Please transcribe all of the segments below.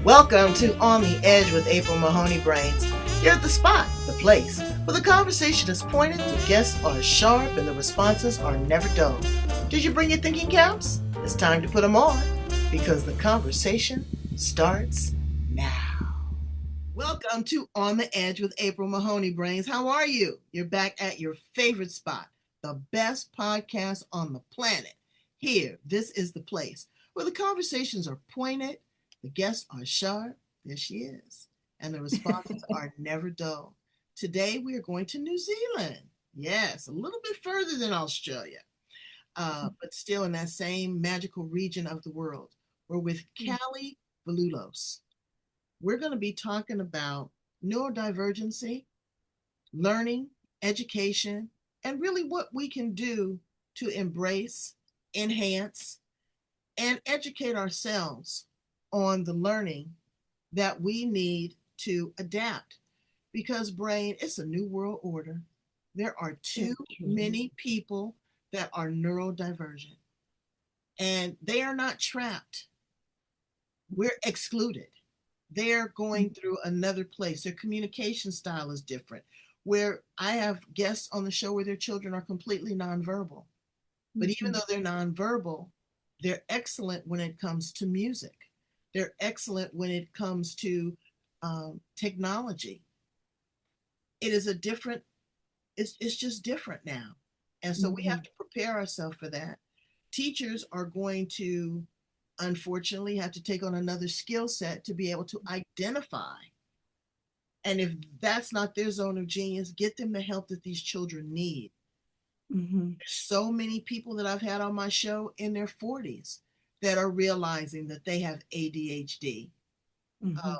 Welcome to On the Edge with April Mahoney Brains. You're at the spot, the place, where the conversation is pointed, the guests are sharp, and the responses are never dull. Did you bring your thinking caps? It's time to put them on, because the conversation starts now. Welcome to On the Edge with April Mahoney Brains. How are you? You're back at your favorite spot, the best podcast on the planet. Here, this is the place where the conversations are pointed, the guests are sharp, there she is, and the responses are never dull. Today, we are going to New Zealand. Yes, a little bit further than Australia, but still in that same magical region of the world. We're with Calli Veludos. We're going to be talking about neurodivergency, learning, education, and really what we can do to embrace, enhance, and educate ourselves on the learning that we need to adapt. Because brain, it's a new world order. There are too many people that are neurodivergent, and they are not trapped. We're excluded. They're going through another place. Their communication style is different. Where I have guests on the show where their children are completely nonverbal. But even though they're nonverbal, they're excellent when it comes to music. They're excellent when it comes to technology. It is a different, it's just different now. And so we have to prepare ourselves for that. Teachers are going to, unfortunately, have to take on another skill set to be able to identify. And if that's not their zone of genius, get them the help that these children need. There's so many people that I've had on my show in their 40s that are realizing that they have ADHD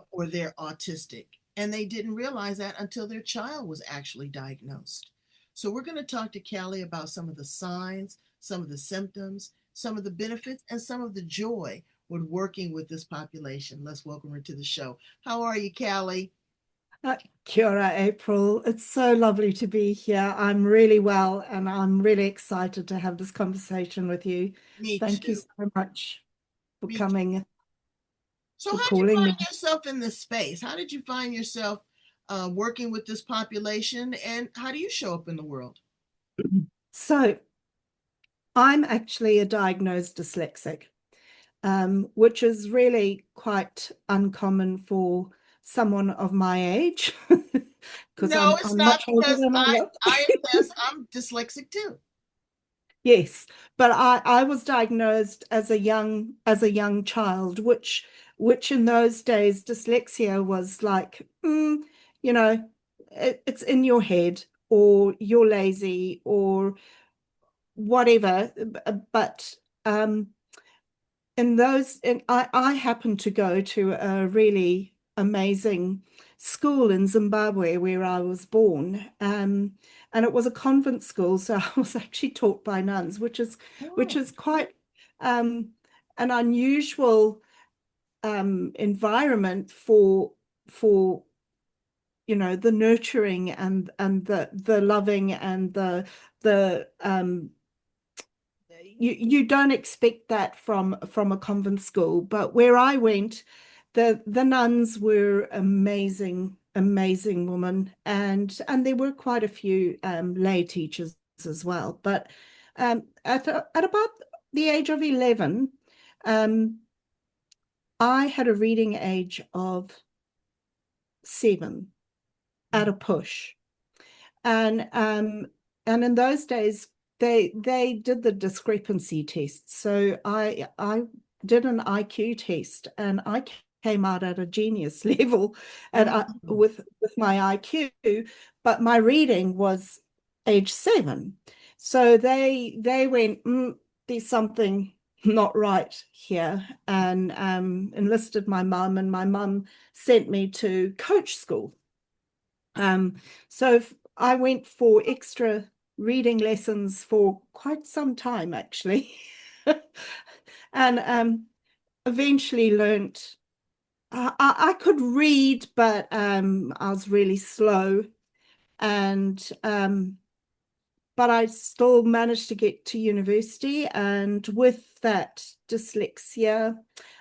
or they're autistic. And they didn't realize that until their child was actually diagnosed. So we're going to talk to Calli about some of the signs, some of the symptoms, some of the benefits, and some of the joy with working with this population. Let's welcome her to the show. How are you, Calli? Kia ora, April. It's so lovely to be here. I'm really well, and I'm really excited to have this conversation with you. Me Thank too. you so much for Me coming, So for how did you calling me. find yourself in this space? How did you find yourself working with this population, and how do you show up in the world? So, I'm actually a diagnosed dyslexic, which is really quite uncommon for someone of my age, because No, it's I'm not, much older because than I I look. I am this. I'm dyslexic too. Yes, but I was diagnosed as a young child, which in those days dyslexia was like, it's in your head, or you're lazy or whatever. But I happened to go to a really amazing school in Zimbabwe where I was born. And it was a convent school, so I was actually taught by nuns, which is quite an unusual environment for the nurturing and the loving and the you don't expect that from a convent school. But where I went, the nuns were amazing, amazing women, and there were quite a few lay teachers as well. But at about the age of 11, I had a reading age of 7 at a push, and in those days they did the discrepancy test. So I did an IQ test, and I came out at a genius level with my IQ, but my reading was age 7. So they went, there's something not right here, and enlisted my mum, and my mum sent me to coach school. So I went for extra reading lessons for quite some time, actually. And eventually learned I could read, but I was really slow. And but I still managed to get to university, and with that dyslexia,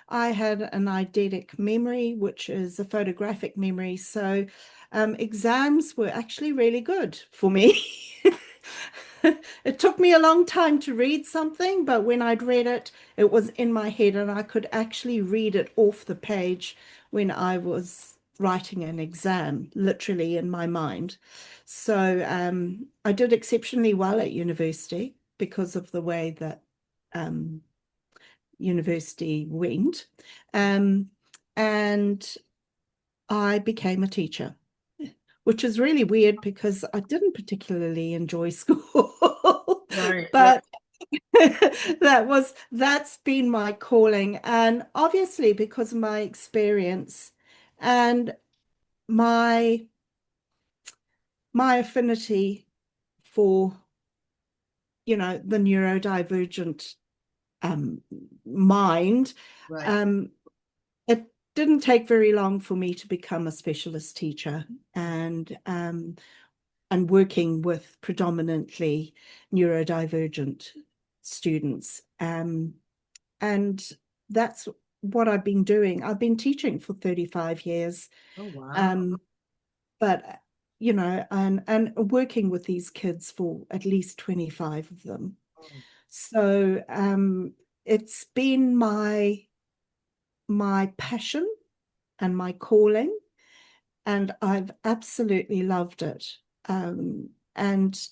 I had an eidetic memory, which is a photographic memory. So exams were actually really good for me. It took me a long time to read something, but when I'd read it, it was in my head and I could actually read it off the page when I was writing an exam, literally in my mind. So I did exceptionally well at university because of the way that um, university went. And I became a teacher, which is really weird because I didn't particularly enjoy school. Right, right. But that's been my calling. And obviously because of my experience and my my affinity for, the neurodivergent um, mind, Right. um, it didn't take very long for me to become a specialist teacher and working with predominantly neurodivergent students. And that's what I've been doing. I've been teaching for 35 years. Oh, wow. Um, but and working with these kids for at least 25 of them. Mm. So it's been my passion and my calling, and I've absolutely loved it. And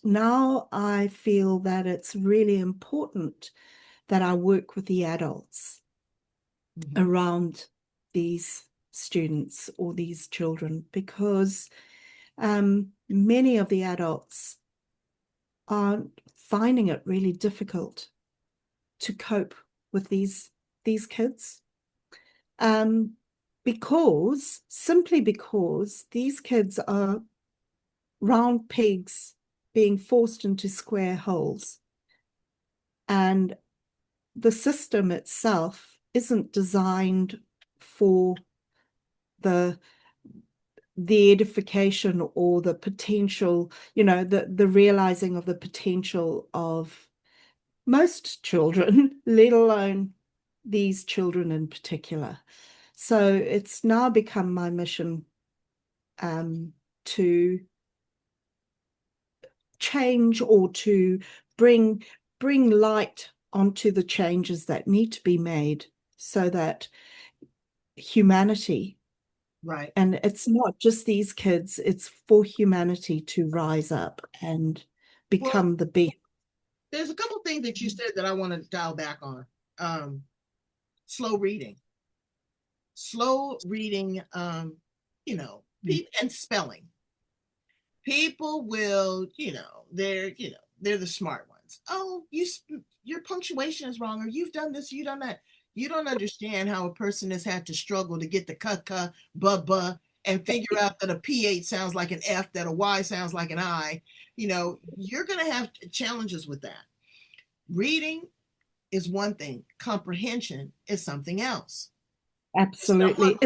now I feel that it's really important that I work with the adults around these students or these children, because many of the adults are finding it really difficult to cope with these kids, simply because these kids are round pegs being forced into square holes, and the system itself isn't designed for the edification or the potential, the realizing of the potential of most children, let alone these children in particular. So it's now become my mission to change or to bring light onto the changes that need to be made so that humanity, Right. and it's not just these kids, it's for humanity to rise up and Well, become the best. there's a couple things that you said that I want to dial back on. Slow reading. Slow reading, and spelling. People will, they're the smart ones. Oh, your punctuation is wrong, or you've done this, you've done that. You don't understand how a person has had to struggle to get the ka, buh, and figure out that a PH sounds like an F, that a Y sounds like an I. You're going to have challenges with that. Reading is one thing. Comprehension is something else. Absolutely.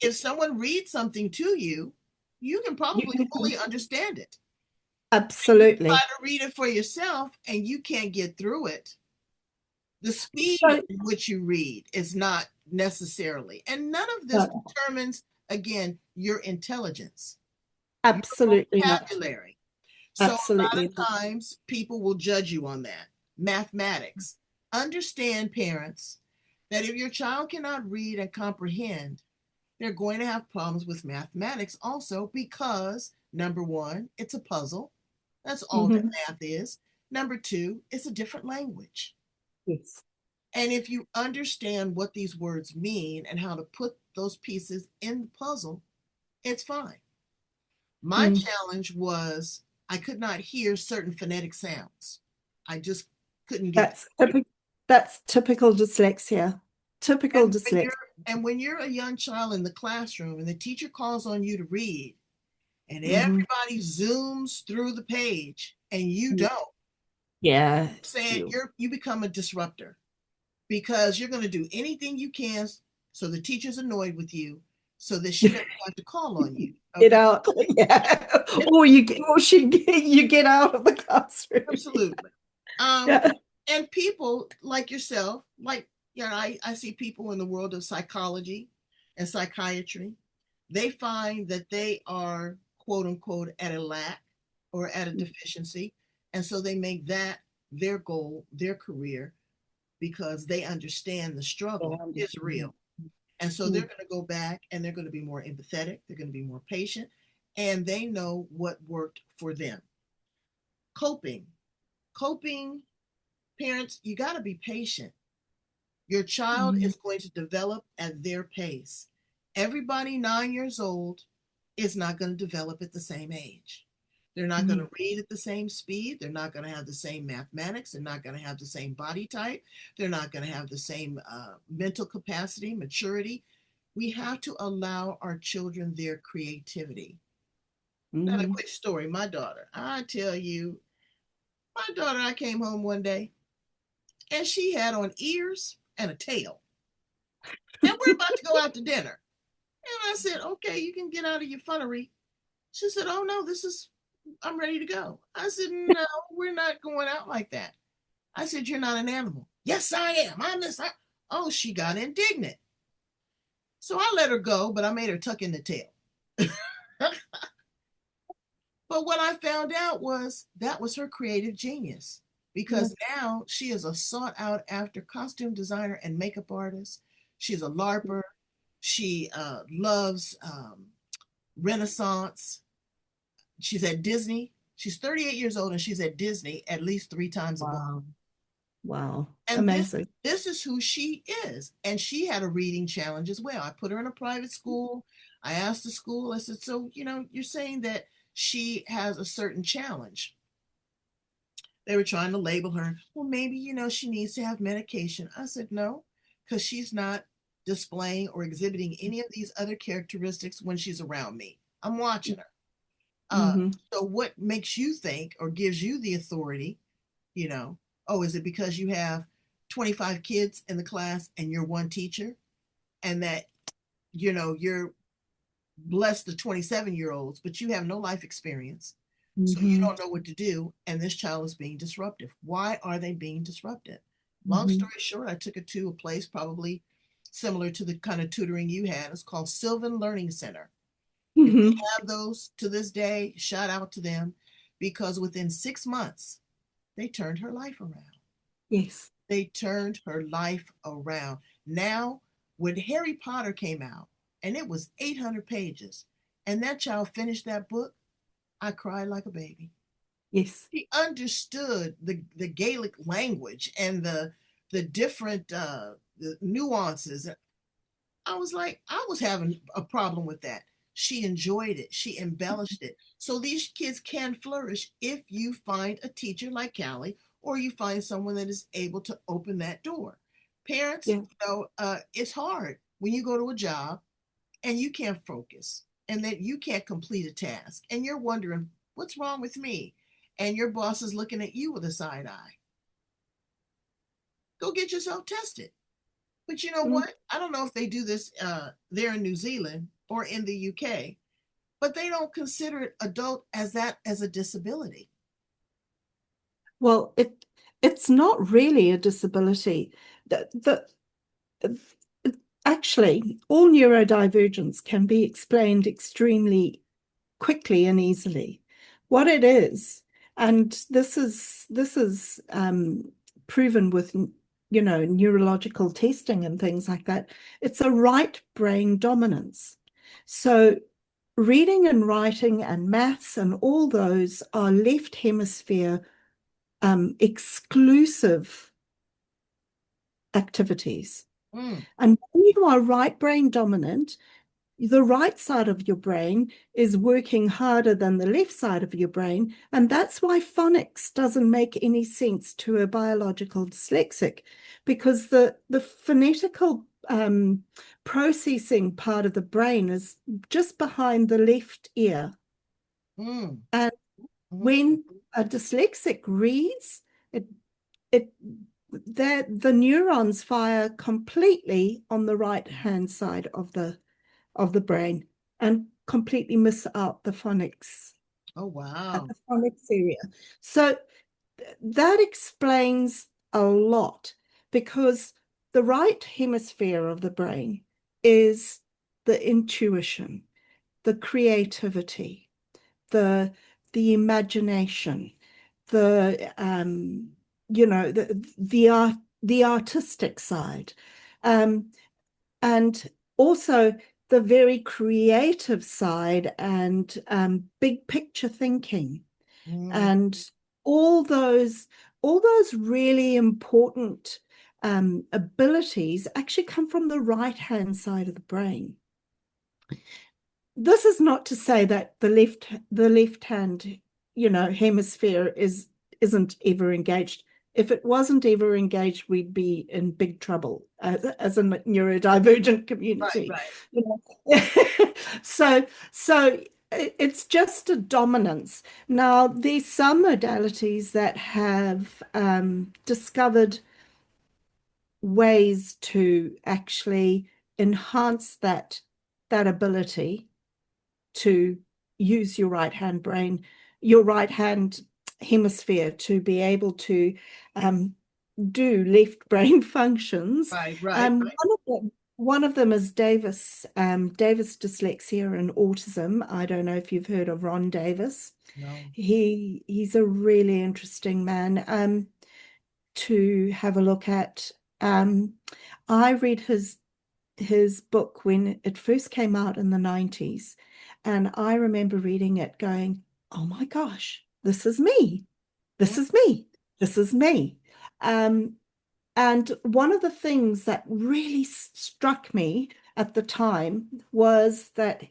If someone reads something to you, you can probably fully understand it. You try Absolutely. to read it for yourself and you can't get through it. The speed So, in which you read is not necessarily, and none of this no, determines, again, your intelligence, your absolutely not. vocabulary. So a lot Absolutely of not. times people will judge you on that. Mathematics. Understand, parents, that if your child cannot read and comprehend, they're going to have problems with mathematics also, because number one, it's a puzzle. That's all that Mhm. math is. Number two, it's a different language. Yes. And if you understand what these words mean and how to put those pieces in the puzzle, it's fine. My Mm. challenge was I could not hear certain phonetic sounds. I just couldn't get. That's typical dyslexia. Typical And when you're dyslexia. a young child in the classroom and the teacher calls on you to read, and Mhm. everybody zooms through the page and you don't, Yeah. saying you become a disruptor, because you're going to do anything you can so the teacher's annoyed with you so that she doesn't have to call on you. Get Okay. out. Yeah. Or you get out of the classroom. Absolutely. Yeah. And people like yourself, like I see people in the world of psychology and psychiatry. They find that they are, quote unquote, at a lack or at a deficiency. And so they make that their goal, their career, because they understand the struggle is real. And so they're going to go back and they're going to be more empathetic. They're going to be more patient. And they know what worked for them. Coping. Coping, parents, you got to be patient. Your child is going to develop at their pace. Everybody 9 years old is not going to develop at the same age. They're not going to read at the same speed. They're not going to have the same mathematics. They're not going to have the same body type. They're not going to have the same mental capacity, maturity. We have to allow our children their creativity. Now, a quick story. My daughter, I tell you, I came home one day and she had on ears and a tail. And we're about to go out to dinner. And I said, okay, you can get out of your funnery. She said, oh no, I'm ready to go. I said, no, we're not going out like that. I said, you're not an animal. Yes, I am. I'm this. Oh, she got indignant. So I let her go, but I made her tuck in the tail. But what I found out was that was her creative genius, because now she is a sought out after costume designer and makeup artist. She's a LARPer. She loves Renaissance. She's at Disney. She's 38 years old and she's at Disney at least 3 times a month. Wow. And amazing. This is who she is. And she had a reading challenge as well. I put her in a private school. I asked the school, I said, so, you're saying that she has a certain challenge. They were trying to label her. Well, maybe, she needs to have medication. I said, no, because she's not displaying or exhibiting any of these other characteristics when she's around me. I'm watching her. So what makes you think or gives you the authority, oh, is it because you have 25 kids in the class and you're one teacher, and that, you're blessed the 27-year-olds, but you have no life experience. So you don't know what to do, and this child is being disruptive. Why are they being disruptive? Long story short, I took it to a place probably similar to the kind of tutoring you had. It's called Sylvan Learning Center. If they have those to this day, shout out to them, because within 6 months, they turned her life around. Yes. They turned her life around. Now, when Harry Potter came out, and it was 800 pages, and that child finished that book, I cried like a baby. Yes. She understood the Gaelic language and the different the nuances. I was like, I was having a problem with that. She enjoyed it. She embellished it. So these kids can flourish if you find a teacher like Calli, or you find someone that is able to open that door. Parents, it's hard when you go to a job and you can't focus, and that you can't complete a task, and you're wondering, what's wrong with me? And your boss is looking at you with a side eye. Go get yourself tested. But you know what? I don't know if they do this there in New Zealand or in the UK, but they don't consider it adult as a disability. Well, it's not really a disability. Actually, all neurodivergence can be explained extremely quickly and easily. What it is, and this is proven with neurological testing and things like that, it's a right brain dominance. So reading and writing and maths and all those are left hemisphere exclusive activities. And when you are right brain dominant, the right side of your brain is working harder than the left side of your brain. And that's why phonics doesn't make any sense to a biological dyslexic, because the phonetical processing part of the brain is just behind the left ear. And when a dyslexic reads, the neurons fire completely on the right-hand side of the brain and completely miss out the phonics. Oh, wow. The phonics area. So that explains a lot, because the right hemisphere of the brain is the intuition, the creativity, the imagination, the the artistic side, and also the very creative side, and big picture thinking, and all those really important abilities actually come from the right hand side of the brain. This is not to say that the left hand, hemisphere isn't ever engaged. If it wasn't ever engaged, we'd be in big trouble as a neurodivergent community. Right. So it's just a dominance. Now, there's some modalities that have discovered ways to actually enhance that ability to use your right hand brain, your right hand hemisphere, to be able to do left brain functions. Right. One of them is Davis dyslexia and autism. I don't know if you've heard of Ron Davis. No. He's a really interesting man to have a look at. I read his book when it first came out in the 90s, and I remember reading it going, oh my gosh, this is me. This is me. This is me. And one of the things that really struck me at the time was that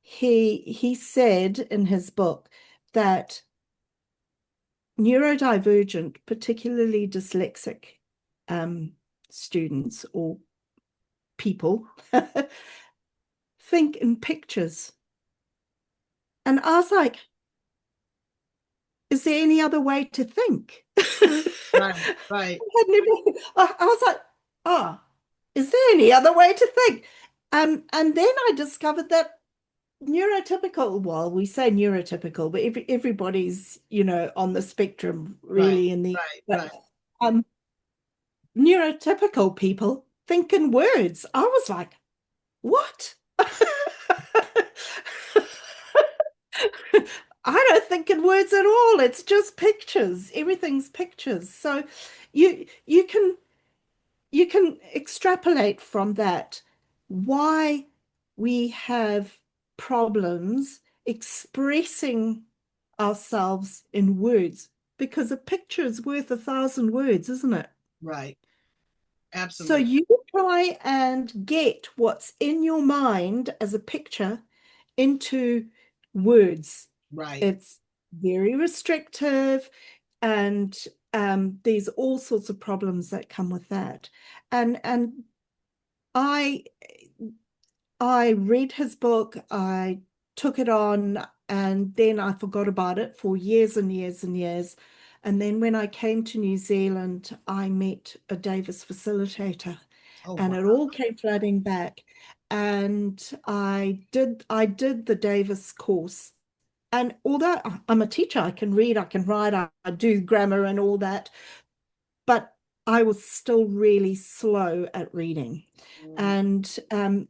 he said in his book that neurodivergent, particularly dyslexic students or people think in pictures. And I was like, is there any other way to think? Right. I was like, oh, is there any other way to think? And then I discovered that neurotypical, well, we say neurotypical, but everybody's, on the spectrum really in the neurotypical people think in words. I was like, what? I don't think in words at all. It's just pictures. Everything's pictures. So you can extrapolate from that why we have problems expressing ourselves in words, because a picture is worth 1,000 words, isn't it? Right. So Absolutely. you try and get what's in your mind as a picture into words. Right. It's very restrictive, and there's all sorts of problems that come with that. And I read his book, I took it on, and then I forgot about it for years and years and years. And then when I came to New Zealand, I met a Davis facilitator, and wow. it all came flooding back. And I did the Davis course. And although I'm a teacher, I can read, I can write, I do grammar and all that, but I was still really slow at reading. And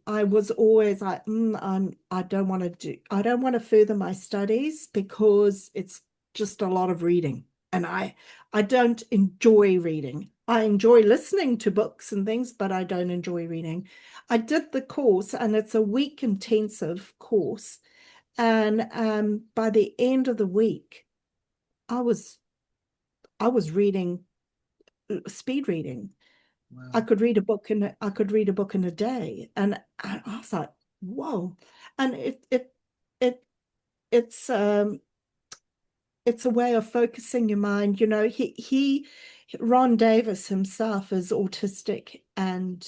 I was always like, I don't want to further my studies because it's just a lot of reading. And I don't enjoy reading. I enjoy listening to books and things, but I don't enjoy reading. I did the course, and it's a week intensive course. And by the end of the week, I was reading, speed reading. Wow. I could read a book in a day, and I was like, whoa! And it's a way of focusing your mind. Ron Davis himself is autistic and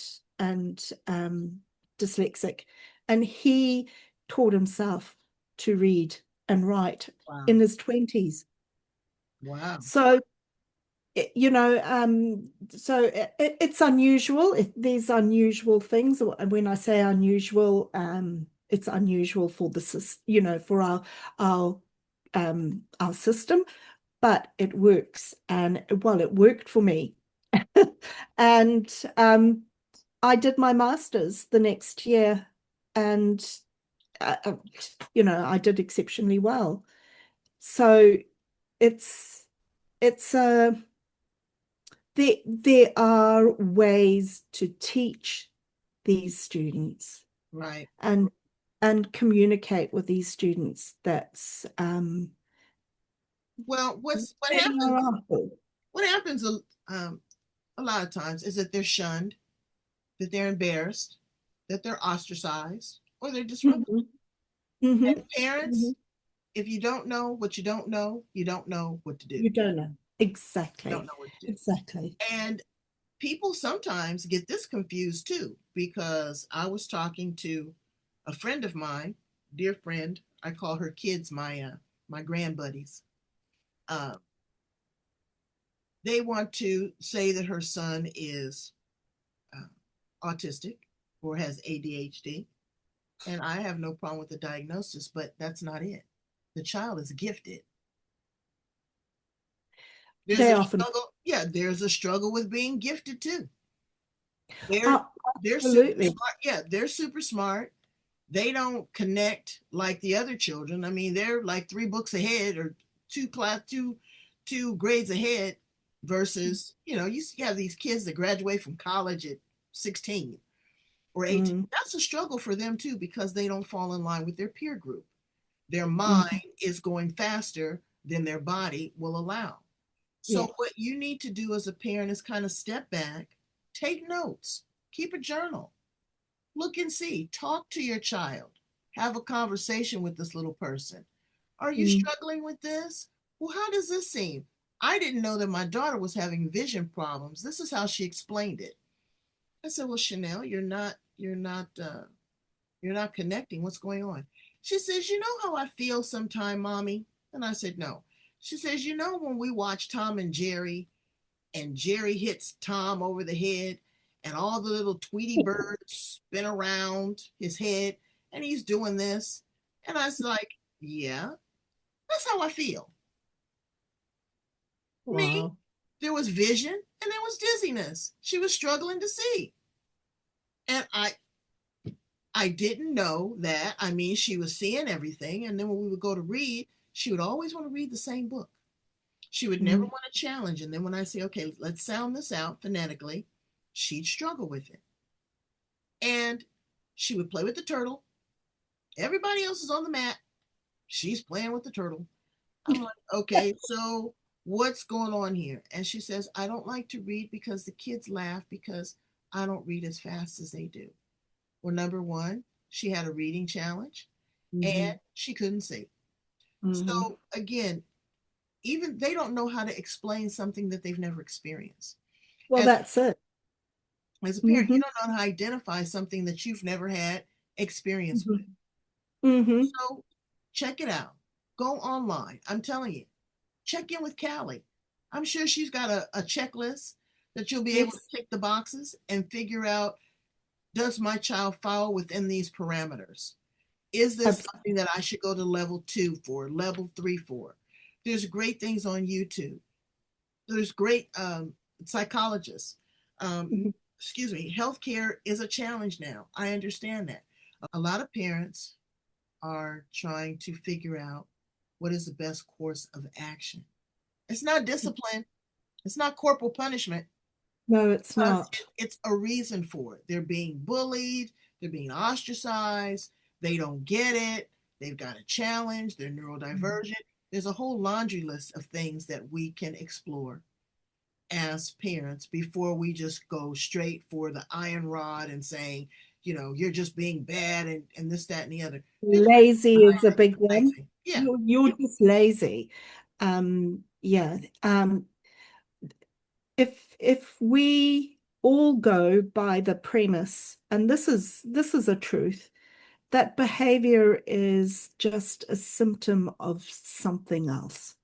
dyslexic, and he taught himself to read and write in his 20s. Wow. So it's unusual. There's unusual things. When I say unusual, it's unusual for for our system, but it works. And well, it worked for me. And I did my master's the next year, and I did exceptionally well. So it's there are ways to teach these students Right. and communicate with these students. That's Well, what they are happens? awful. What happens a lot of times is that they're shunned, that they're embarrassed, that they're ostracized, or they're disrupted. Mhm, mhm, And parents, mhm. if you don't know what you don't know, you don't know what to do. You don't know. You don't Exactly. know what to do. Exactly. And people sometimes get this confused too, because I was talking to a friend of mine, dear friend. I call her kids my grand buddies. Uh, they want to say that her son is uh, autistic or has ADHD, and I have no problem with the diagnosis, but that's not it. The child is gifted. There's They a often, struggle. Yeah, there's a struggle with being gifted too. They're oh, they're super absolutely. smart. Yeah, they're super smart. They don't connect like the other children. I mean, they're like 3 books ahead or two grades ahead versus, you have these kids that graduate from college at 16 or 18. Mm, That's a struggle for them too because they don't fall in line with their peer group. Their mm, mind is going faster than their body will allow. yeah. So what you need to do as a parent is kind of step back, take notes, keep a journal, look and see, talk to your child, have a conversation with this little person. Are you Mm, struggling with this? Well, how does this seem? I didn't know that my daughter was having vision problems. This is how she explained it. I said, well, Chanel, you're not connecting. What's going on? She says, you know how I feel sometime, mommy? And I said, no. She says, when we watch Tom and Jerry hits Tom over the head and all the little Tweety birds spin around his head and he's doing this. And I was like, yeah, that's how I feel. Me, wow. there was vision and there was dizziness. She was struggling to see. And I didn't know that. I mean, she was seeing everything. And then when we would go to read, she would always want to read the same book. She would never Mm, want to challenge. And then when I say, okay, let's sound this out phonetically, she'd struggle with it. And she would play with the turtle. Everybody else is on the mat. She's playing with the turtle. I'm like, okay, so what's going on here? And she says, I don't like to read because the kids laugh because I don't read as fast as they do. Well, number one, she had a reading challenge and mhm, she couldn't see. mhm. So again, even they don't know how to explain something that they've never experienced. Well, As that's it. as a parent, you Mhm, don't know how to identify something that you've never had experience with. mhm, mhm. So check it out. Go online. I'm telling you, check in with Callie. I'm sure she's got a checklist that you'll be able Yes, to tick the boxes and figure out, does my child fall within these parameters? Is this something absolutely. that I should go to level 2 for, level 3 for? There's great things on YouTube. There's great psychologists. Um, Mhm. excuse me, healthcare is a challenge now. I understand that. A lot of parents are trying to figure out what is the best course of action. It's not discipline, it's not corporal punishment, No, it's because not. it's a reason for it. They're being bullied, they're being ostracized, they don't get it, they've got a challenge, they're Mm. neurodivergent. There's a whole laundry list of things that we can explore as parents before we just go straight for the iron rod and saying, you're just being bad and this, that, and the other. There's Lazy is a big one. lazy. Yeah. You're just lazy. Yeah. If we all go by the premise, and this is a truth, that behavior is just a symptom of something else.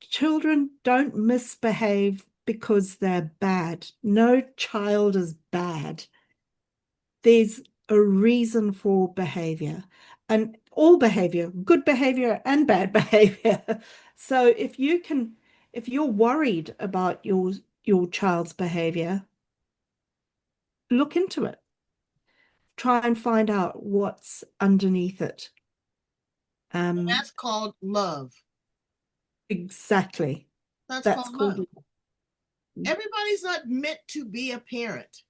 Children don't misbehave because they're bad. No child is bad. There's a reason for behavior, and all behavior, good behavior and bad behavior. So if you're worried about your child's behavior, look into it. Try and find out what's underneath it. That's called love. Exactly. That's That's called love. called. Everybody's not meant to be a parent.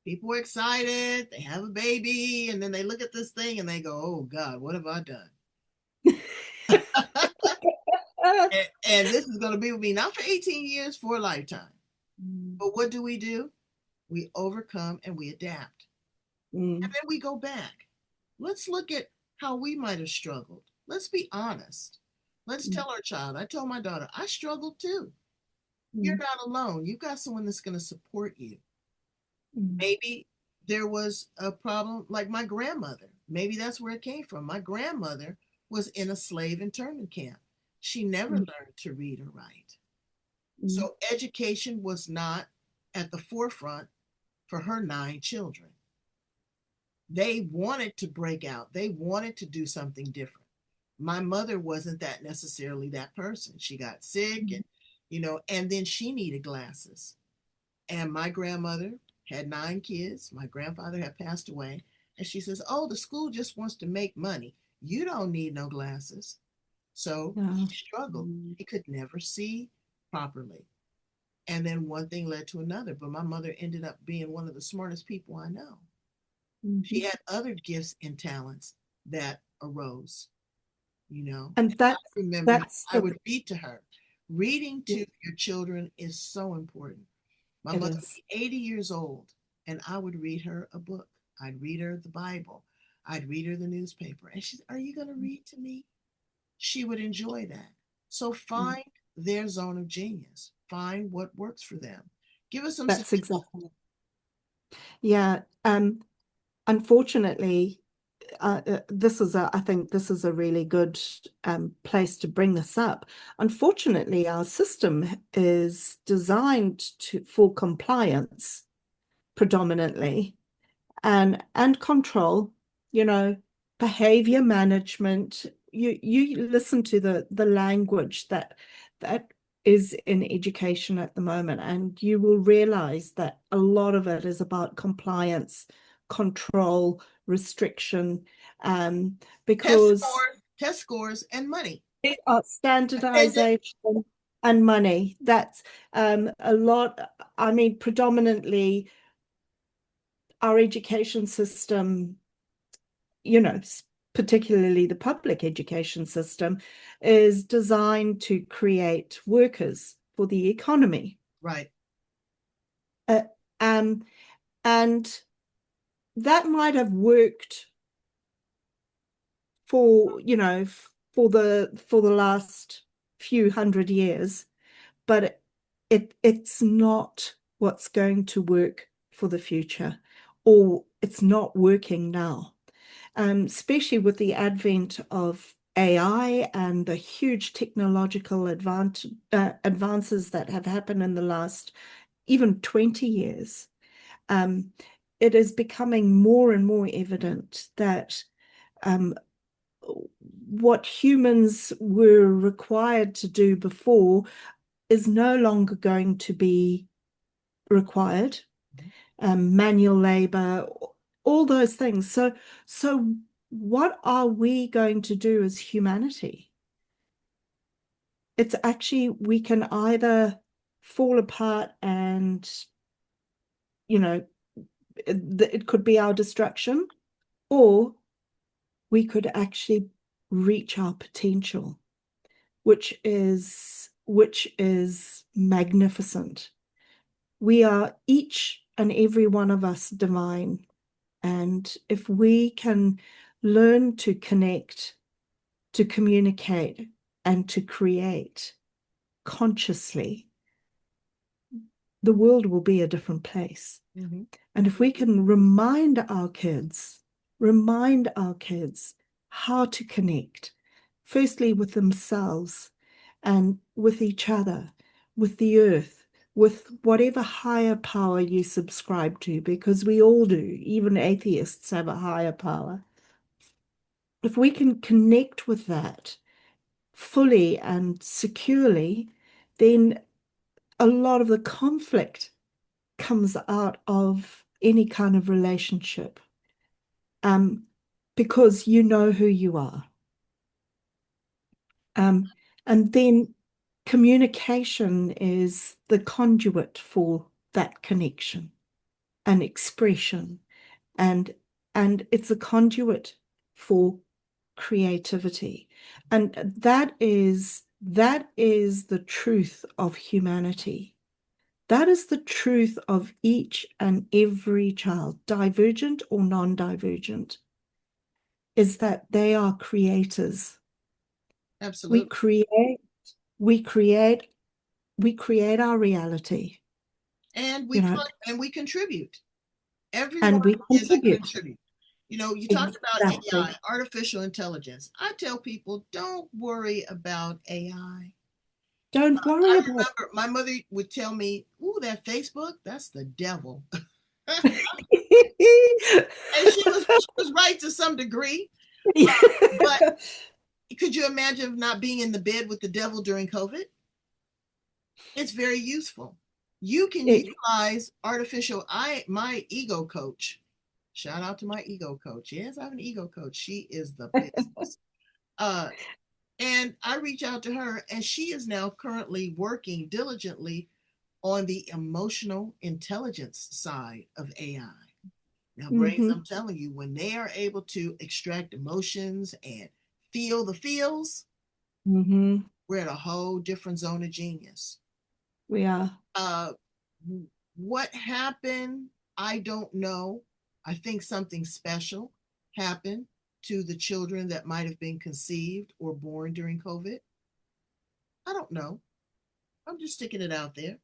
People are excited, they have a baby, and then they look at this thing and they go, oh God, what have I done? And this is going to be with me not for 18 years, for a lifetime. But what do? We overcome and we adapt. And then we go back. Let's look at how we might have struggled. Let's be honest. Let's tell our child. I told my daughter, I struggled too. You're not alone. You've got someone that's going to support you. Maybe there was a problem like my grandmother. Maybe that's where it came from. My grandmother was in a slave internment camp. She never learned to read or write. So education was not at the forefront for her 9 children. They wanted to break out. They wanted to do something different. My mother wasn't that necessarily that person. She got sick and, and then she needed glasses. And my grandmother had 9 kids. My grandfather had passed away. And she says, oh, the school just wants to make money. You don't need no glasses. So he struggled. He could never see properly. And then one thing led to another. But my mother ended up being one of the smartest people I know. She had other gifts and talents that arose, And I remember I would read to her. Reading to your children is so important. My mother was 80 years old, and I would read her a book. I'd read her the Bible. I'd read her the newspaper. And she said, are you going to read to me? She would enjoy that. So find their zone of genius. Find what works for them. Give us some. That's exactly. Yeah. Unfortunately, I think this is a really good place to bring this up. Unfortunately, our system is designed for compliance predominantly and control, behavior management. You listen to the language that is in education at the moment, and you will realize that a lot of it is about compliance, control, restriction, because test scores and money. Standardization and money. That's a lot. I mean, predominantly our education system, particularly the public education system, is designed to create workers for the economy. Right. And that might have worked for the last few hundred years, but it's not what's going to work for the future, or it's not working now. Especially with the advent of AI and the huge technological advances that have happened in the last even 20 years. It is becoming more and more evident that what humans were required to do before is no longer going to be required. Manual labor, all those things. So what are we going to do as humanity? It's actually, we can either fall apart and, it could be our destruction, or we could actually reach our potential, which is magnificent. We are, each and every one of us, divine. And if we can learn to connect, to communicate, and to create consciously, the world will be a different place. And if we can remind our kids how to connect, firstly with themselves and with each other, with the earth, with whatever higher power you subscribe to, because we all do, even atheists have a higher power. If we can connect with that fully and securely, then a lot of the conflict comes out of any kind of relationship, because you know who you are. And then communication is the conduit for that connection and expression, and it's a conduit for creativity. And that is the truth of humanity. That is the truth of each and every child, divergent or non-divergent, is that they are creators. Absolutely. We create our reality. And we contribute. Everyone And we is a contribute. contributor. You talked about Exactly. AI, artificial intelligence. I tell people, don't worry about AI. Don't worry I about remember my mother would tell me, "Ooh, that Facebook, that's the devil." And she was right to some degree. But could you imagine not being in the bed with the devil during COVID? It's very useful. You can utilize my ego coach. Shout out to my ego coach. Yes, I have an ego coach. She is the business. And I reach out to her, and she is now currently working diligently on the emotional intelligence side of AI. Now, Brains, I'm telling you, when they are able to extract emotions and feel the feels, we're at a whole different zone of genius. We are. What happened? I don't know. I think something special happened to the children that might have been conceived or born during COVID. I don't know. I'm just sticking it out there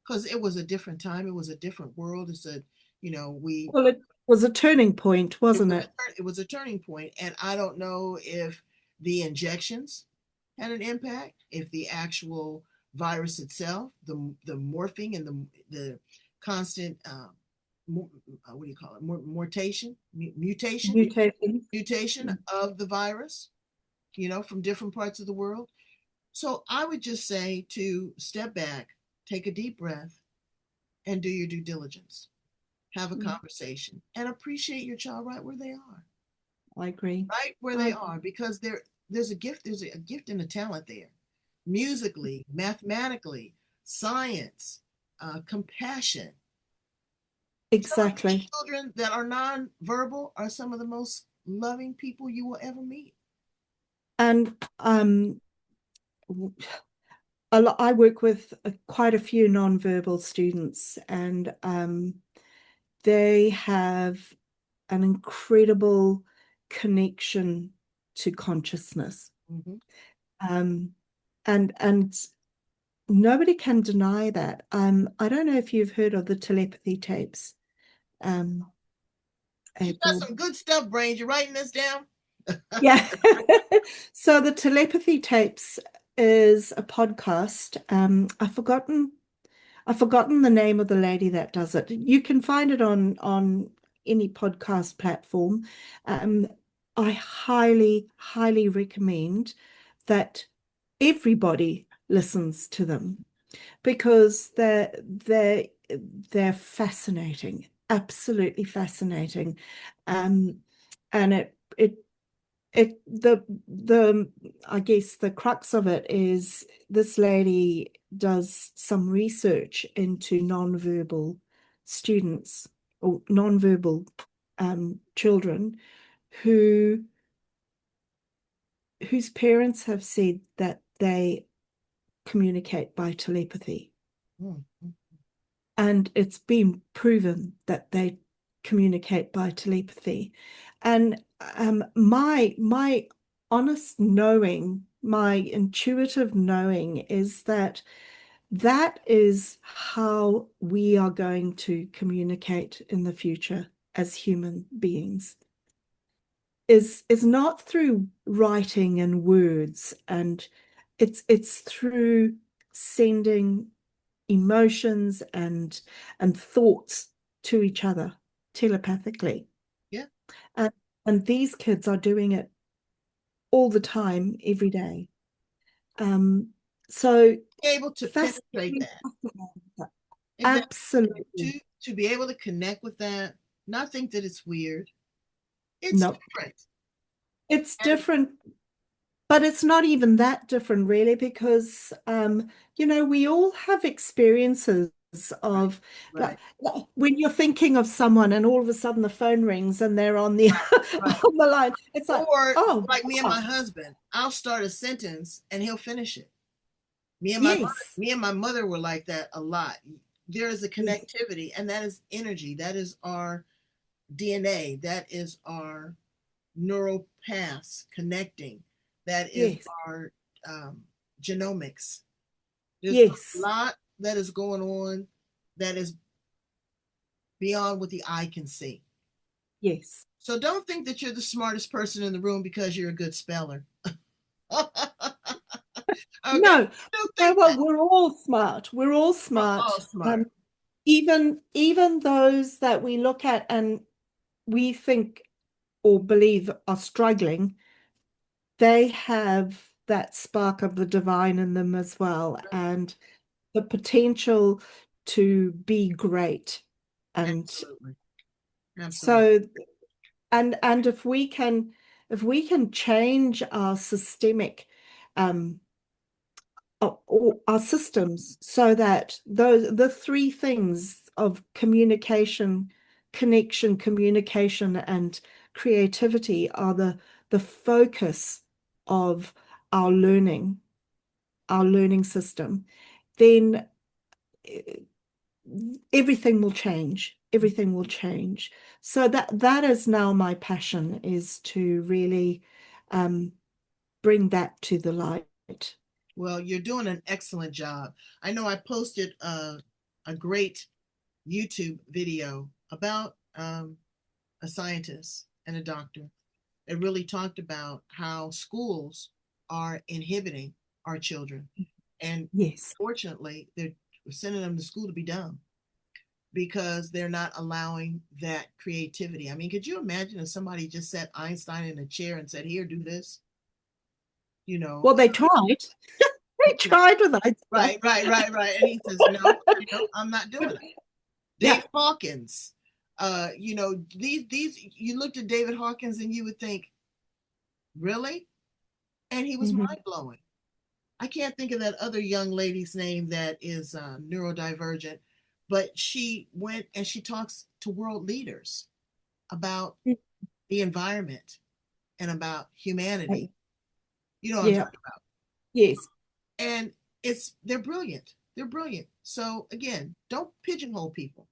because it was a different time. It was a different world. It's a, Well, it was a turning point, wasn't it? It was a turning point, and I don't know if the injections had an impact, if the actual virus itself, the morphing and the constant what do you call it? Mutation of the virus, from different parts of the world. So I would just say to step back, take a deep breath, and do your due diligence. Have a conversation and appreciate your child right where they are. I agree. Right where they are, because there's a gift and a talent there. Musically, mathematically, science, compassion. Exactly. Children that are non-verbal are some of the most loving people you will ever meet. And I work with quite a few non-verbal students, and they have an incredible connection to consciousness. And nobody can deny that. I don't know if you've heard of the telepathy tapes. You got some good stuff, Brains. You writing this down? Yeah. So the telepathy tapes is a podcast. I've forgotten the name of the lady that does it. You can find it on any podcast platform. I highly, highly recommend that everybody listens to them, because they're fascinating, absolutely fascinating. And the I guess the crux of it is this lady does some research into nonverbal students or nonverbal children whose parents have said that they communicate by telepathy. And it's been proven that they communicate by telepathy. And my honest knowing, my intuitive knowing is that is how we are going to communicate in the future as human beings. Is not through writing and words, and it's through sending emotions and thoughts to each other telepathically. Yeah. And these kids are doing it all the time, every day. So Be able to penetrate fascinating. that. Exactly. Absolutely. To be able to connect with that, not think that it's weird. It's No, different. it's And different, but it's not even that different, really, because we all have experiences right, of right, like when you're thinking of someone and all of a sudden the phone rings and they're on the right. on the line. It's like, Or oh, like me and my wow, husband, I'll start a sentence and he'll finish it. Me and my mother, yes, me and my mother were like that a lot. There is a yes, connectivity, and that is energy. That is our DNA. That is our neural paths connecting. That is yes, our um, genomics. There's a yes, lot that is going on that is beyond what the eye can see. yes. So don't think that you're the smartest person in the room because you're a good speller. Okay, No, don't no, think well, that. we're all smart. We're all We're all smart. smart. Even those that we look at and we think or believe are struggling, they have that spark of the divine in them as well, and the potential to be great. And Absolutely. Absolutely. so, and if we can change our systemic um or our systems so that the three things of communication, connection, communication, and creativity are the focus of our learning system, then eh, everything will change. Everything will change. So that is now my passion, is to really um, bring that to the light. Well, you're doing an excellent job. I know I posted a great YouTube video about a scientist and a doctor. It really talked about how schools are inhibiting our children. And Yes. fortunately, they're sending them to school to be dumb because they're not allowing that creativity. I mean, could you imagine if somebody just set Einstein in a chair and said, "Here, do this"? You know, Well, they tried. They tried with Einstein. right, right, right, right. And he says, "No, I'm not doing it." Yeah. Dave Hawkins, these you looked at David Hawkins and you would think, really? And he was Mhm. mind blowing. I can't think of that other young lady's name that is neurodivergent, but she went and she talks to world leaders about the environment and about humanity. You know what I'm Yeah. talking about. Yes. And they're brilliant. They're brilliant. So again, don't pigeonhole people.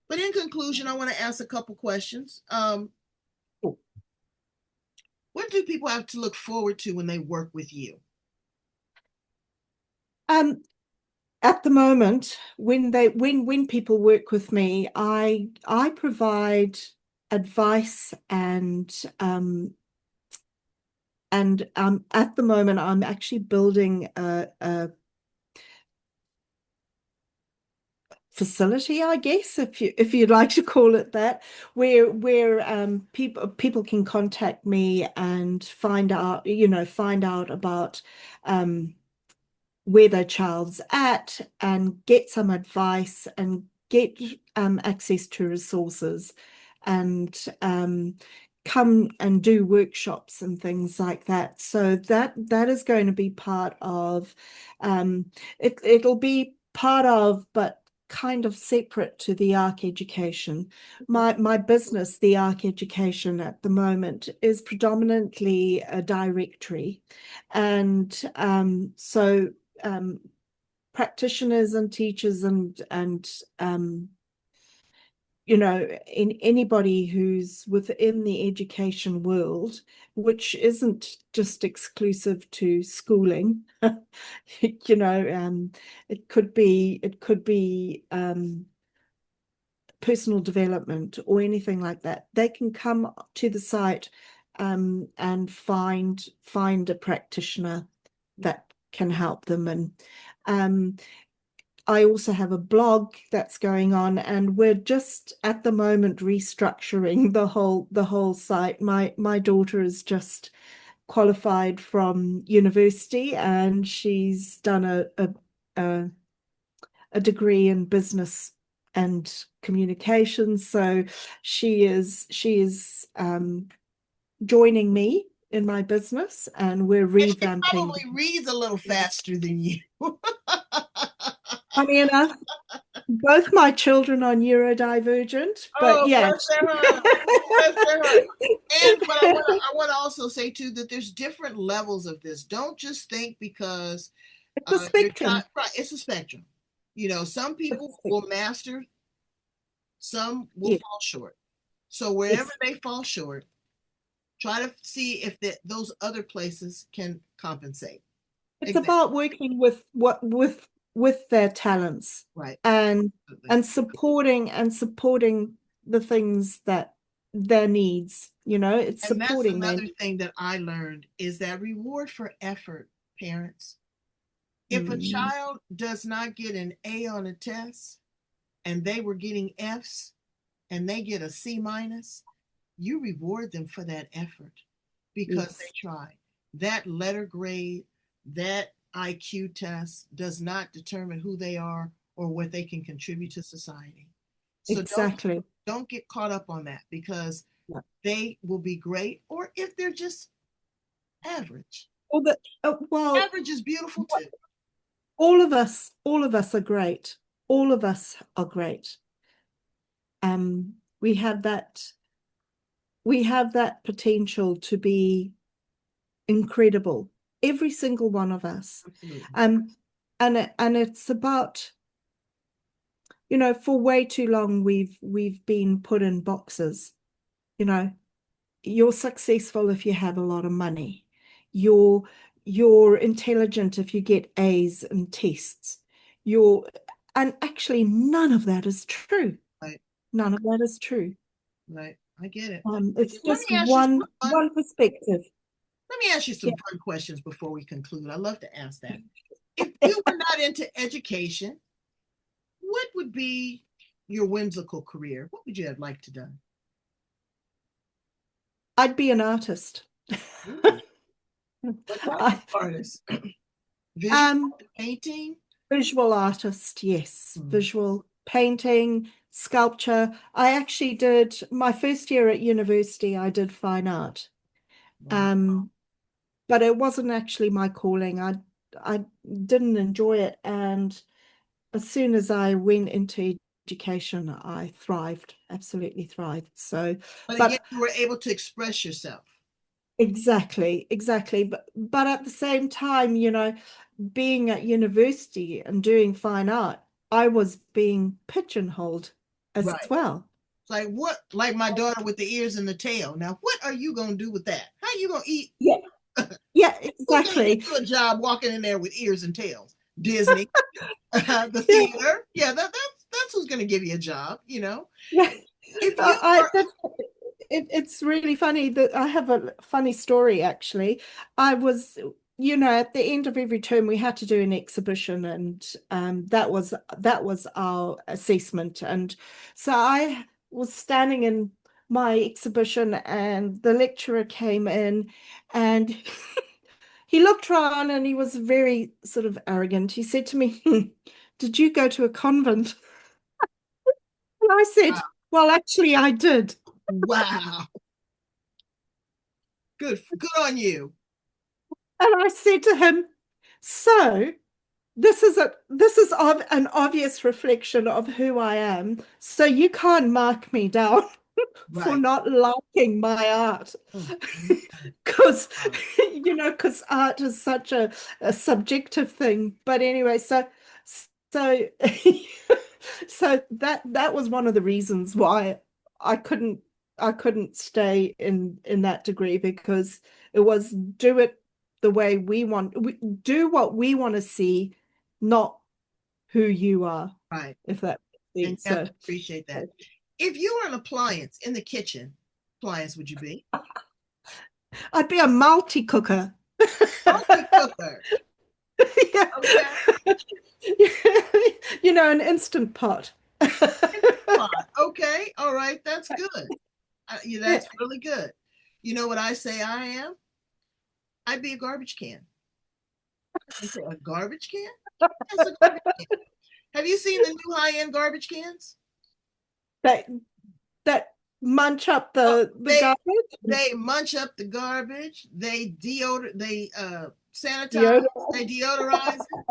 But in conclusion, I want to ask a couple questions. What do people have to look forward to when they work with you? Um, at the moment, when people work with me, I provide advice and at the moment I'm actually building a facility, I guess, if you'd like to call it that, where people can contact me and find out about where their child's at and get some advice and get access to resources and come and do workshops and things like that. So that is going to be part of it'll be part of, but kind of separate to the Ark Education. My business, the Ark Education, at the moment is predominantly a directory, and so practitioners and teachers and in anybody who's within the education world, which isn't just exclusive to schooling. It could be personal development or anything like that. They can come to the site and find a practitioner that can help them. And I also have a blog that's going on, and we're just at the moment restructuring the whole site. My daughter is just qualified from university, and she's done a, a degree in business and communications. So she is joining me in my business, and we're And she revamping. probably reads a little faster than you. Funny enough, both my children are neurodivergent, but Oh, yeah. bless their heart. Bless their heart. And but I want to also say too that there's different levels of this. Don't just think because It's a your child, spectrum. right, it's a spectrum. Some It's a people will spectrum. master, some will Yeah, fall short. So wherever yes. they fall short, try to see if those other places can compensate. It's Exactly. about working with their talents, Right. and Absolutely. supporting the things that their needs, it's And that's supporting their another thing that I learned is that reward for effort, parents. If a mm, child does not get an A on a test and they were getting F's and they get a C minus, you reward them for that effort because they yes, tried. That letter grade, that IQ test does not determine who they are or what they can contribute to society. So exactly. don't get caught up on that because Yeah. they will be great or if they're just average. Well, Average is beautiful too. all of us are great. All of us are great. Um, we have that we have that potential to be incredible. Every single one of us. Absolutely. And it's about, for way too long we've been put in boxes. You know, you're successful if you have a lot of money. You're you're intelligent if you get A's in tests. You're and actually none of that is true. Right, None of that is true. right. I get it. It's Let just me ask you some fun. one perspective. Let me ask you Yeah. some fun questions before we conclude. I love to ask that. If you were not into education, what would be your whimsical career? What would you have liked to done? I'd be an artist. Ooh, what type of I, artist? Visual um, painting? visual artist, yes. Hmm. Visual painting, sculpture. I actually did my first year at university, I did fine art. Wow. Um, but it wasn't actually my calling. I didn't enjoy it. And as soon as I went into education, I thrived, absolutely thrived. So, But again, but you were able to express yourself. exactly. But at the same time, being at university and doing fine art, I was being pigeonholed as Right. well. It's like what? Like my daughter with the ears and the tail. Now, what are you gonna do with that? How are you gonna eat? Yeah, yeah, Who's gonna get exactly. you a job walking in there with ears and tails? Disney, the Yeah, theater. Yeah, that's who's gonna give you a job. yeah. If you were It's really funny that I have a funny story actually. I was, at the end of every term we had to do an exhibition, and that was our assessment. And so I was standing in my exhibition, and the lecturer came in, and he looked around, and he was very sort of arrogant. He said to me, "Did you go to a convent?" And I said, "Well, actually, I did." wow, good on you. And I said to him, "So this is an obvious reflection of who I am. So you can't mark me down for Right. not liking my art." Mm, Because wow. because art is such a subjective thing. But anyway, so so that was one of the reasons why I couldn't I couldn't stay in that degree, because it was do it the way do what we want to see, not who you are, Right. if that And makes you have sense. to appreciate that. If you were an appliance in the kitchen, appliance would you be? I'd be a multi cooker. Multi cooker. Yeah. Okay. An instant pot. Pot. Okay. All right. That's good. Yeah, Yeah. that's really good. You know what I say I am? I'd be a garbage can. A garbage can? That's a garbage can. Have you seen the new high-end garbage cans? That that munch up Oh, the garbage. they munch up the garbage. They sanitize. Deodorant. They deodorize it.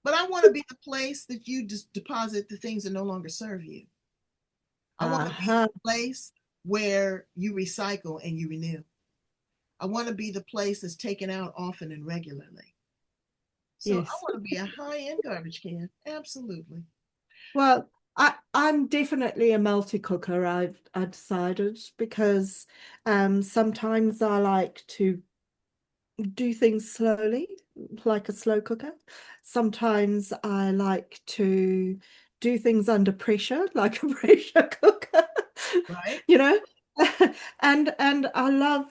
But I want to be the place that you just deposit the things that no longer serve you. I want to be Uh-huh. the place where you recycle and you renew. I want to be the place that's taken out often and regularly. So I Yes. want to be a high-end garbage can. Absolutely. Well, I'm definitely a multi-cooker, I decided, because sometimes I like to do things slowly, like a slow cooker. Sometimes I like to do things under pressure, like a pressure cooker, Right? you know? And I love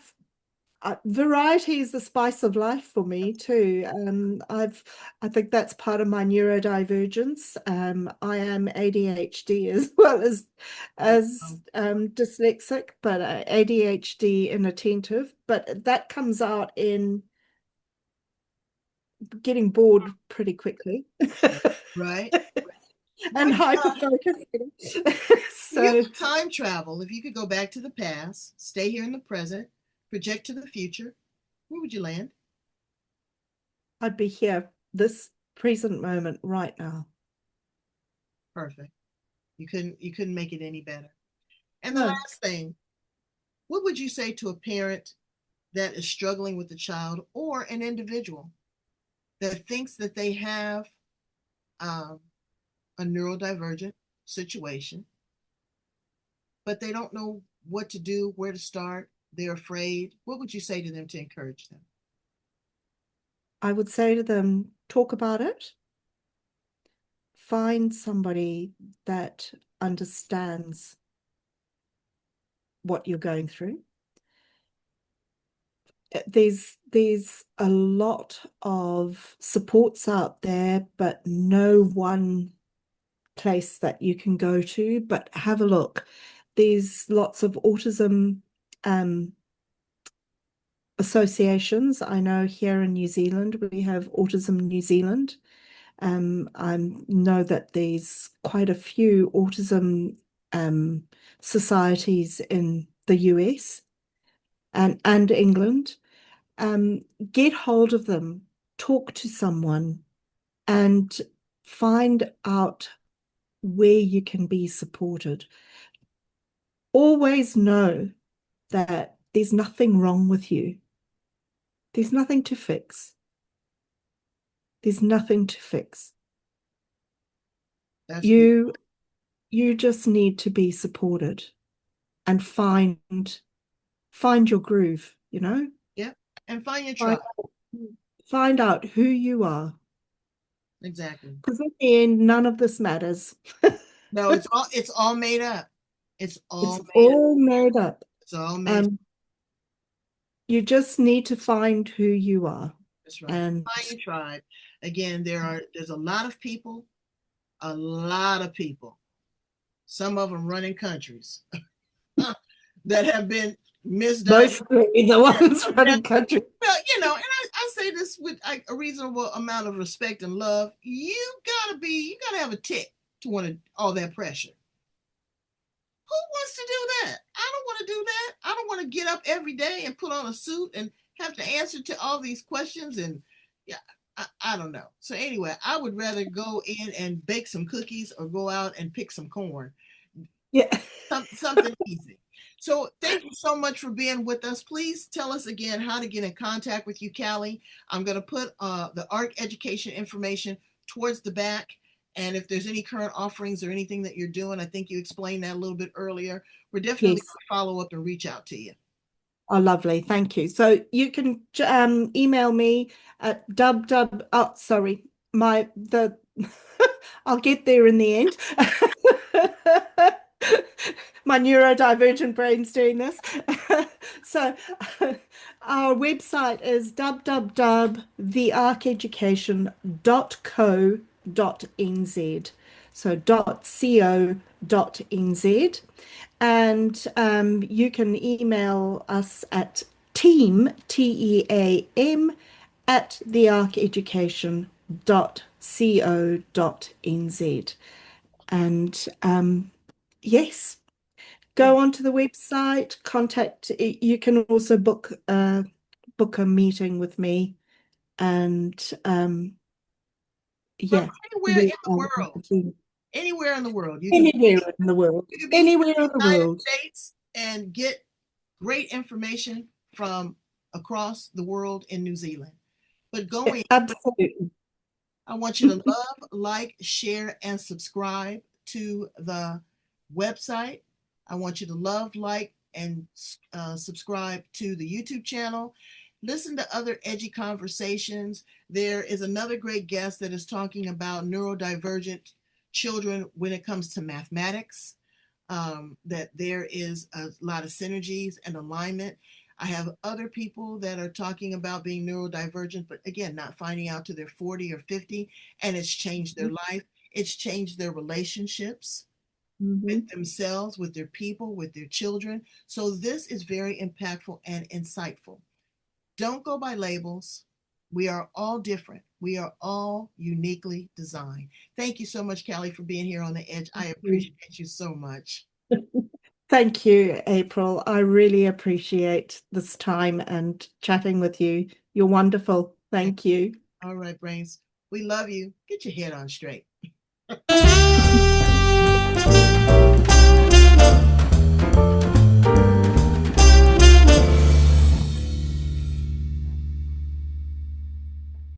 variety is the spice of life for me too. I think that's part of my neurodivergence. I am ADHD as well as dyslexic, but ADHD inattentive. But that comes out in getting bored pretty quickly Right. and What hyper focusing. if you So could time travel, if you could go back to the past, stay here in the present, project to the future, where would you land? I'd be here this present moment right now. Perfect. You couldn't make it any better. And the No, last thing, what would you say to a parent that is struggling with a child or an individual that thinks that they have um, a neurodivergent situation, but they don't know what to do, where to start? They're afraid. What would you say to them to encourage them? I would say to them, talk about it. Find somebody that understands what you're going through. There's a lot of supports out there, but no one place that you can go to. But have a look. There's lots of autism associations. I know here in New Zealand, we have Autism New Zealand. I know that there's quite a few autism societies in the US and England. Get hold of them, talk to someone, and find out where you can be supported. Always know that there's nothing wrong with you. There's nothing to fix. There's nothing to fix. That's You you just need to be supported and find your groove, you know? yeah. And find your Find, tribe. find out who you are. Exactly. Because in the end, none of this matters. No, it's all made up. It's It's all made up. all made up. It's all made up. Um, you just need to find who you are. That's right. And Find your tribe. Again, there's a lot of people, a lot of people, some of them running countries that have been misdiagnosed. mostly the ones running country. Well, and I say this with a reasonable amount of respect and love. You gotta have a tick to want to all that pressure. Who wants to do that? I don't want to do that. I don't want to get up every day and put on a suit and have to answer to all these questions. And yeah, I don't know. So anyway, I would rather go in and bake some cookies or go out and pick some corn. Yeah. Something easy. So thank you so much for being with us. Please tell us again how to get in contact with you, Calli. I'm going to put the Ark Education information towards the back. And if there's any current offerings or anything that you're doing, I think you explained that a little bit earlier. We're definitely Yes. going to follow up and reach out to you. Oh, lovely. Thank you. So you can email me at oh, sorry, I'll get there in the end. My neurodivergent brain's doing this. So our website is www.thearkeducation.co.nz. So .co.nz. And you can email us at team, TEAM, at thearkeducation.co.nz. And yes, go onto the website, contact, you can also book a meeting with me. And yeah, anywhere in the world. Anywhere in the world. You can anywhere in the world. you can be Anywhere in in the United world. States and get great information from across the world in New Zealand. But going, Absolutely. I want you to love, like, share, and subscribe to the website. I want you to love, like, and subscribe to the YouTube channel. Listen to other edgy conversations. There is another great guest that is talking about neurodivergent children when it comes to mathematics, that there is a lot of synergies and alignment. I have other people that are talking about being neurodivergent, but again, not finding out till they're 40 or 50, and it's changed their life. It's changed their relationships with themselves, with their people, with their children. So this is very impactful and insightful. Don't go by labels. We are all different. We are all uniquely designed. Thank you so much, Calli, for being here on the edge. I appreciate you so much. Thank you, April. I really appreciate this time and chatting with you. You're wonderful. Thank you. All right, brains. We love you. Get your head on straight.